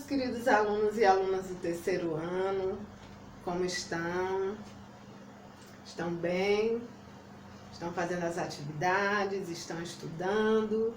queridos alunos e alunas do terceiro ano, como estão? Estão bem? Estão fazendo as atividades? Estão estudando?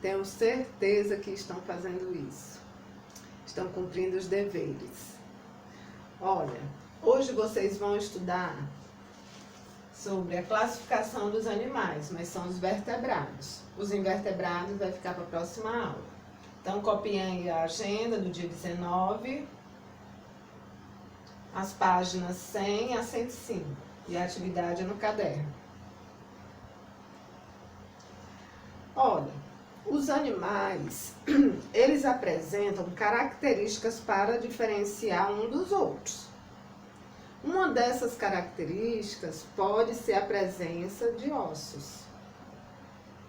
Tenho certeza que estão fazendo isso. Estão cumprindo os deveres. Olha, hoje vocês vão estudar sobre a classificação dos animais, mas são os vertebrados. Os invertebrados vai ficar para a próxima aula. Então, copiem a agenda do dia 19, as páginas 100 a 105 e a atividade no caderno. Olha, os animais, eles apresentam características para diferenciar um dos outros. Uma dessas características pode ser a presença de ossos.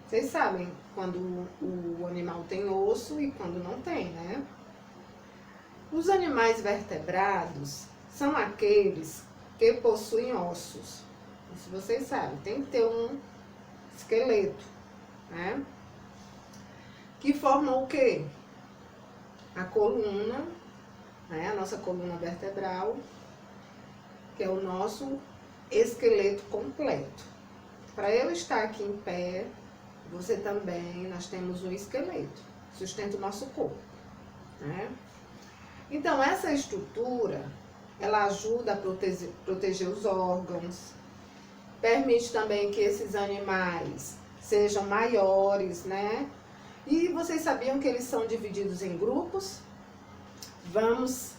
Vocês sabem quando o animal tem osso e quando não tem, né? Os animais vertebrados são aqueles que possuem ossos. Isso vocês sabem, tem que ter um esqueleto, né? Que formam o quê? A coluna, né? A nossa coluna vertebral, que é o nosso esqueleto completo. Para eu estar aqui em pé, você também, nós temos um esqueleto, sustenta o nosso corpo, né? Então, essa estrutura, ela ajuda a proteger os órgãos, permite também que esses animais sejam maiores, né? E vocês sabiam que eles são divididos em grupos? Vamos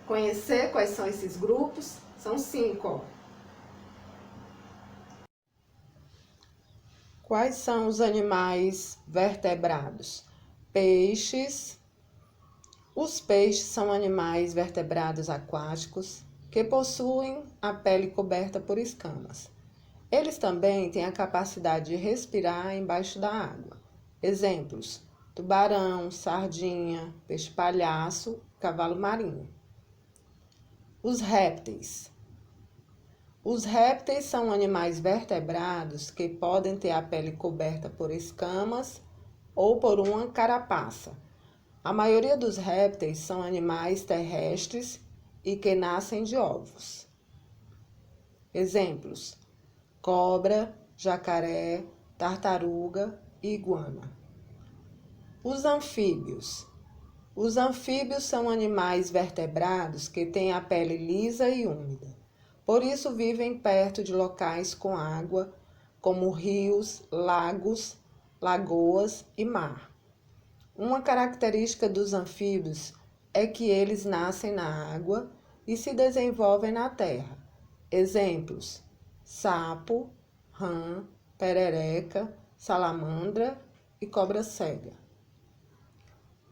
conhecer quais são esses grupos? São 5, ó. Quais são os animais vertebrados? Peixes. Os peixes são animais vertebrados aquáticos que possuem a pele coberta por escamas. Eles também têm a capacidade de respirar embaixo da água. Exemplos: tubarão, sardinha, peixe-palhaço, cavalo marinho. Os répteis. Os répteis são animais vertebrados que podem ter a pele coberta por escamas ou por uma carapaça. A maioria dos répteis são animais terrestres e que nascem de ovos. Exemplos: cobra, jacaré, tartaruga e iguana. Os anfíbios. Os anfíbios são animais vertebrados que têm a pele lisa e úmida. Por isso vivem perto de locais com água, como rios, lagos, lagoas e mar. Uma característica dos anfíbios é que eles nascem na água e se desenvolvem na terra. Exemplos: sapo, rã, perereca, salamandra e cobra cega.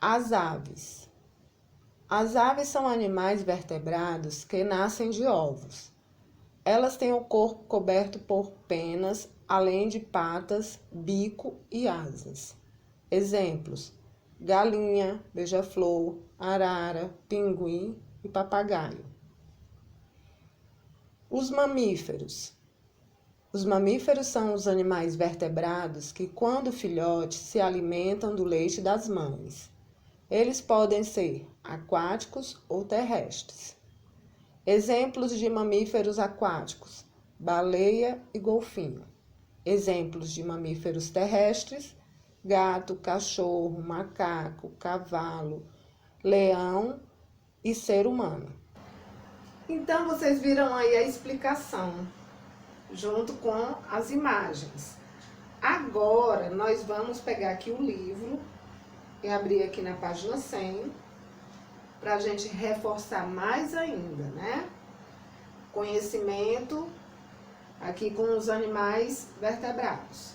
As aves. As aves são animais vertebrados que nascem de ovos. Elas têm o corpo coberto por penas, além de patas, bico e asas. Exemplos: galinha, beija-flor, arara, pinguim e papagaio. Os mamíferos. Os mamíferos são os animais vertebrados que, quando filhotes, se alimentam do leite das mães. Eles podem ser aquáticos ou terrestres. Exemplos de mamíferos aquáticos: baleia e golfinho. Exemplos de mamíferos terrestres: gato, cachorro, macaco, cavalo, leão e ser humano. Então, vocês viram aí a explicação, junto com as imagens. Agora, nós vamos pegar aqui o livro e abrir aqui na página 100, para a gente reforçar mais ainda, né? Conhecimento aqui com os animais vertebrados.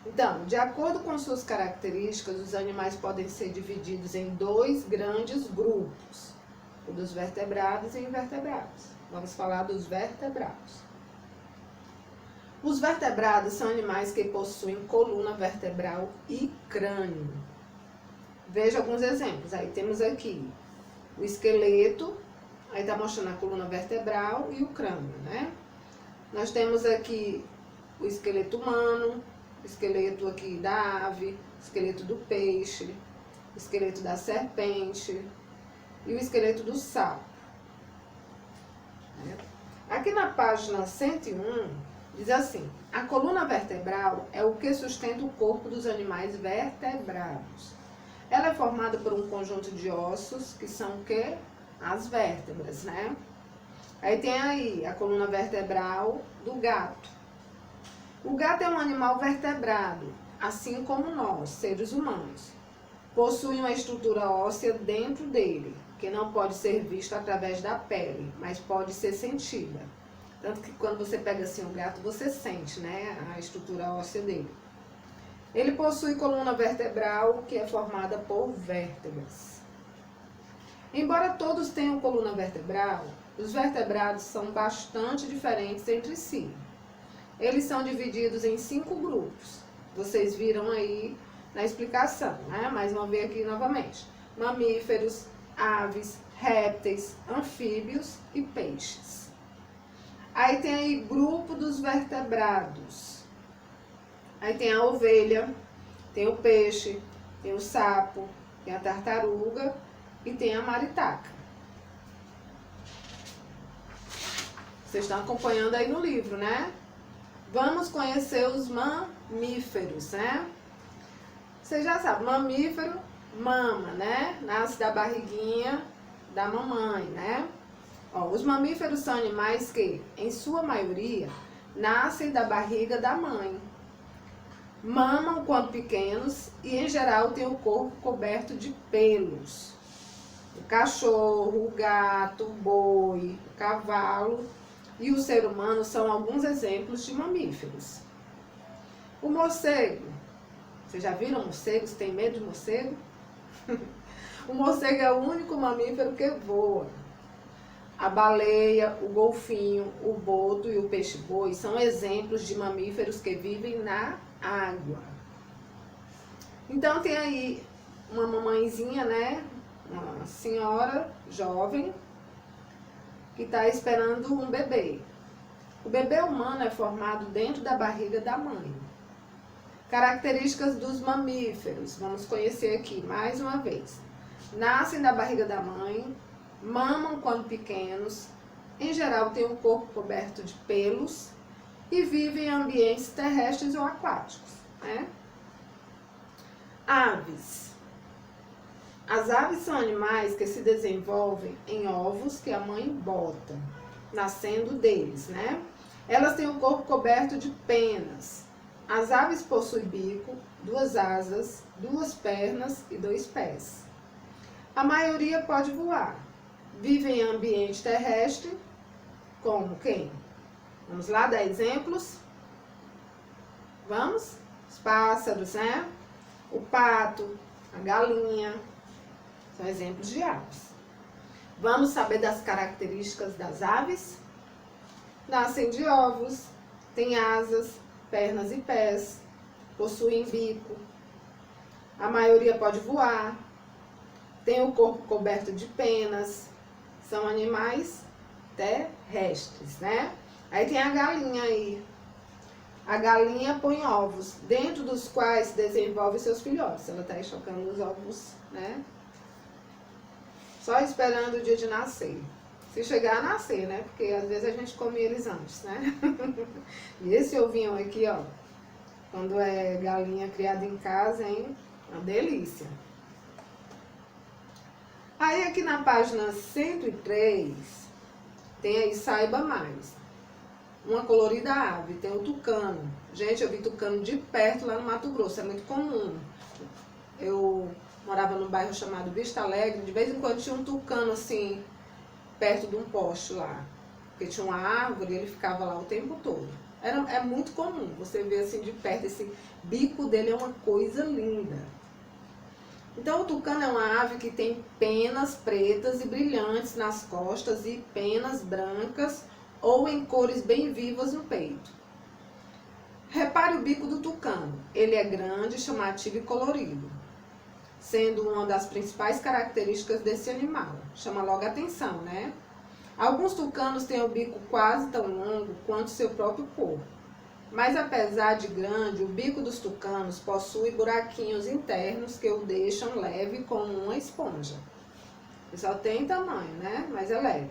Então, de acordo com suas características, os animais podem ser divididos em 2 grandes grupos: o dos vertebrados e invertebrados. Vamos falar dos vertebrados. Os vertebrados são animais que possuem coluna vertebral e crânio. Veja alguns exemplos. Aí temos aqui o esqueleto, aí está mostrando a coluna vertebral e o crânio, né? Nós temos aqui o esqueleto humano, o esqueleto aqui da ave, esqueleto do peixe, o esqueleto da serpente e o esqueleto do sapo. Aqui na página 101, diz assim: a coluna vertebral é o que sustenta o corpo dos animais vertebrados. Ela é formada por um conjunto de ossos, que são o quê? As vértebras, né? Aí tem aí a coluna vertebral do gato. O gato é um animal vertebrado, assim como nós, seres humanos. Possui uma estrutura óssea dentro dele, que não pode ser vista através da pele, mas pode ser sentida. Tanto que quando você pega assim um gato, você sente, né, a estrutura óssea dele. Ele possui coluna vertebral, que é formada por vértebras. Embora todos tenham coluna vertebral, os vertebrados são bastante diferentes entre si. Eles são divididos em 5 grupos. Vocês viram aí na explicação, né? Mas vamos ver aqui novamente. Mamíferos, aves, répteis, anfíbios e peixes. Aí tem aí grupo dos vertebrados. Aí tem a ovelha, tem o peixe, tem o sapo, tem a tartaruga e tem a maritaca. Vocês estão acompanhando aí no livro, né? Vamos conhecer os mamíferos, né? Vocês já sabem, mamífero, mama, né? Nasce da barriguinha da mamãe, né? Ó, os mamíferos são animais que, em sua maioria, nascem da barriga da mãe. Mamam quando pequenos e, em geral, têm o corpo coberto de pelos. O cachorro, o gato, o boi, o cavalo e o ser humano são alguns exemplos de mamíferos. O morcego. Vocês já viram morcegos? Tem medo de morcego? O morcego é o único mamífero que voa. A baleia, o golfinho, o boto e o peixe-boi são exemplos de mamíferos que vivem na água. Então tem aí uma mamãezinha, né? Uma senhora jovem que está esperando um bebê. O bebê humano é formado dentro da barriga da mãe. Características dos mamíferos. Vamos conhecer aqui mais uma vez. Nascem da barriga da mãe, mamam quando pequenos, em geral têm o corpo coberto de pelos e vivem em ambientes terrestres ou aquáticos, né? Aves. As aves são animais que se desenvolvem em ovos que a mãe bota, nascendo deles, né? Elas têm o corpo coberto de penas. As aves possuem bico, 2 asas, 2 pernas e 2 pés. A maioria pode voar. Vivem em ambiente terrestre, como quem? Vamos lá dar exemplos? Vamos? Os pássaros, né? O pato, a galinha, são exemplos de aves. Vamos saber das características das aves? Nascem de ovos, têm asas, pernas e pés, possuem bico. A maioria pode voar, tem o corpo coberto de penas, são animais terrestres, né? Aí tem a galinha aí. A galinha põe ovos, dentro dos quais desenvolve seus filhotes. Ela está aí chocando os ovos, né? Só esperando o dia de nascer. Se chegar a nascer, né? Porque às vezes a gente come eles antes, né? E esse ovinho aqui, ó, quando é galinha criada em casa, hein? Uma delícia. Aí aqui na página 103, tem aí Saiba Mais. Uma colorida ave, tem o tucano. Gente, eu vi tucano de perto lá no Mato Grosso, é muito comum. Eu morava num bairro chamado Vista Alegre, de vez em quando tinha um tucano assim, perto de um poste lá. Porque tinha uma árvore e ele ficava lá o tempo todo. É muito comum você ver assim de perto, esse bico dele é uma coisa linda. Então o tucano é uma ave que tem penas pretas e brilhantes nas costas e penas brancas ou em cores bem vivas no peito. Repare o bico do tucano. Ele é grande, chamativo e colorido, sendo uma das principais características desse animal. Chama logo a atenção, né? Alguns tucanos têm o bico quase tão longo quanto seu próprio corpo. Mas apesar de grande, o bico dos tucanos possui buraquinhos internos que o deixam leve como uma esponja. Ele só tem tamanho, né? Mas é leve.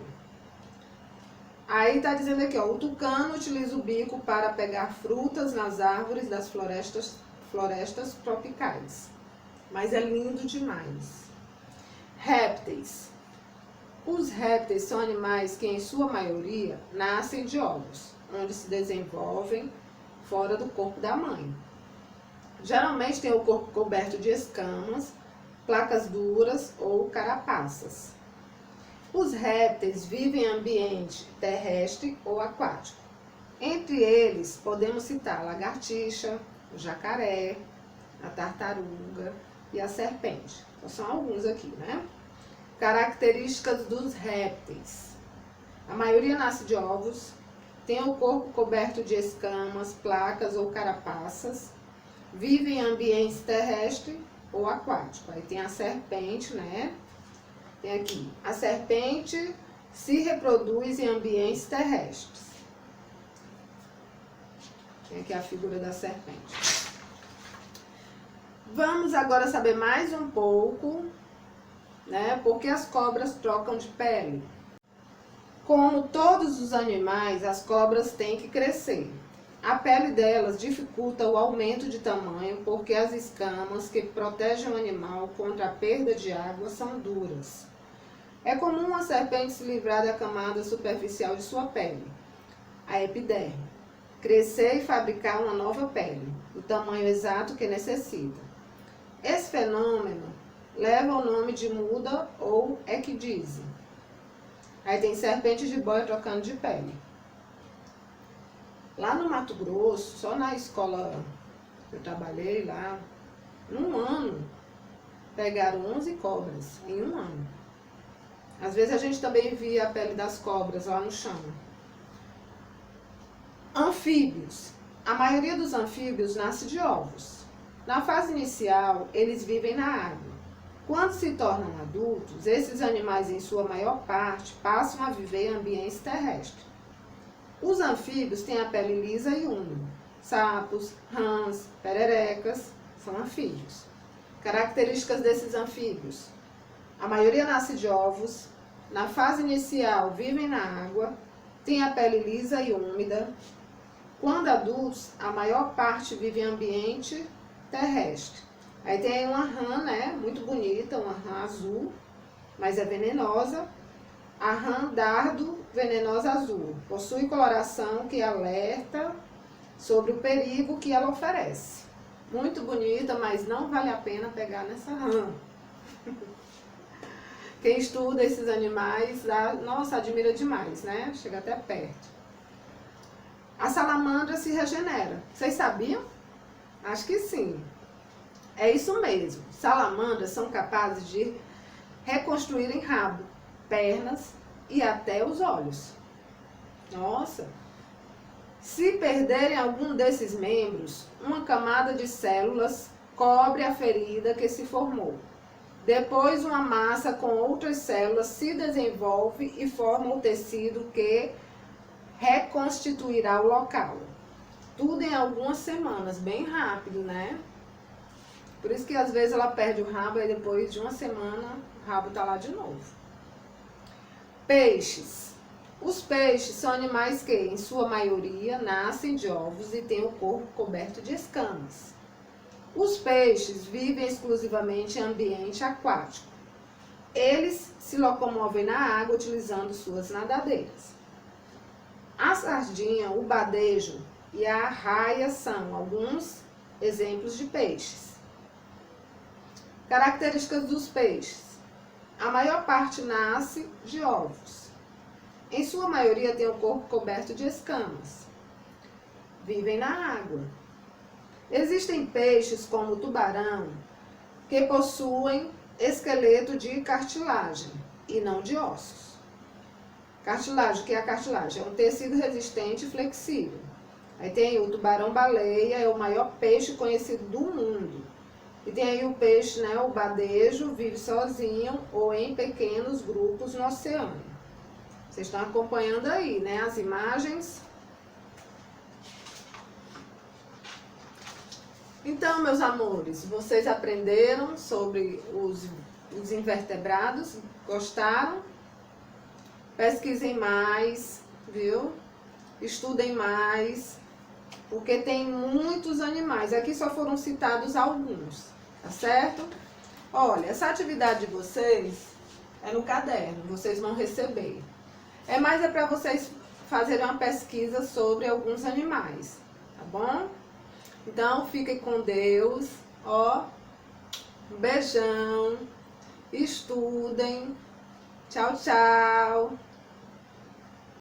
Aí tá dizendo aqui, ó, o tucano utiliza o bico para pegar frutas nas árvores das florestas tropicais. Mas é lindo demais. Répteis. Os répteis são animais que, em sua maioria, nascem de ovos, onde se desenvolvem fora do corpo da mãe. Geralmente tem o corpo coberto de escamas, placas duras ou carapaças. Os répteis vivem em ambiente terrestre ou aquático. Entre eles, podemos citar a lagartixa, o jacaré, a tartaruga e a serpente. Então, são alguns aqui, né? Características dos répteis. A maioria nasce de ovos, tem o corpo coberto de escamas, placas ou carapaças, vive em ambientes terrestre ou aquático. Aí tem a serpente, né? Tem aqui, a serpente se reproduz em ambientes terrestres. Tem aqui a figura da serpente. Vamos agora saber mais um pouco, né? Porque as cobras trocam de pele. Como todos os animais, as cobras têm que crescer. A pele delas dificulta o aumento de tamanho porque as escamas que protegem o animal contra a perda de água são duras. É comum a serpente se livrar da camada superficial de sua pele, a epiderme, crescer e fabricar uma nova pele, o tamanho exato que necessita. Esse fenômeno leva o nome de muda ou equidise. Aí tem serpentes de boia trocando de pele. Lá no Mato Grosso, só na escola que eu trabalhei lá, num ano, pegaram 11 cobras, em um ano. Às vezes a gente também via a pele das cobras lá no chão. Anfíbios. A maioria dos anfíbios nasce de ovos. Na fase inicial, eles vivem na água. Quando se tornam adultos, esses animais, em sua maior parte, passam a viver em ambientes terrestres. Os anfíbios têm a pele lisa e úmida. Sapos, rãs, pererecas são anfíbios. Características desses anfíbios. A maioria nasce de ovos. Na fase inicial, vivem na água. Têm a pele lisa e úmida. Quando adultos, a maior parte vive em ambiente terrestre. Aí tem uma rã, né, muito bonita, uma rã azul, mas é venenosa. A rã dardo venenosa azul. Possui coloração que alerta sobre o perigo que ela oferece. Muito bonita, mas não vale a pena pegar nessa rã. Quem estuda esses animais, nossa, admira demais, né? Chega até perto. A salamandra se regenera. Vocês sabiam? Acho que sim. É isso mesmo. Salamandras são capazes de reconstruírem rabo, pernas e até os olhos. Nossa! Se perderem algum desses membros, uma camada de células cobre a ferida que se formou. Depois, uma massa com outras células se desenvolve e forma o tecido que reconstituirá o local. Tudo em algumas semanas, bem rápido, né? Por isso que às vezes ela perde o rabo e depois de uma semana o rabo tá lá de novo. Peixes. Os peixes são animais que, em sua maioria, nascem de ovos e têm o corpo coberto de escamas. Os peixes vivem exclusivamente em ambiente aquático. Eles se locomovem na água utilizando suas nadadeiras. A sardinha, o badejo e a arraia são alguns exemplos de peixes. Características dos peixes. A maior parte nasce de ovos. Em sua maioria tem o corpo coberto de escamas. Vivem na água. Existem peixes como o tubarão que possuem esqueleto de cartilagem e não de ossos. Cartilagem, o que é a cartilagem? É um tecido resistente e flexível. Aí tem o tubarão-baleia, é o maior peixe conhecido do mundo. E tem aí o peixe, né, o badejo, vive sozinho ou em pequenos grupos no oceano. Vocês estão acompanhando aí, né, as imagens. Então, meus amores, vocês aprenderam sobre os invertebrados? Gostaram? Pesquisem mais, viu? Estudem mais, porque tem muitos animais. Aqui só foram citados alguns, tá certo? Olha, essa atividade de vocês é no caderno, vocês vão receber. É para vocês fazerem uma pesquisa sobre alguns animais, tá bom? Então, fiquem com Deus, ó. Um beijão. Estudem. Tchau, tchau.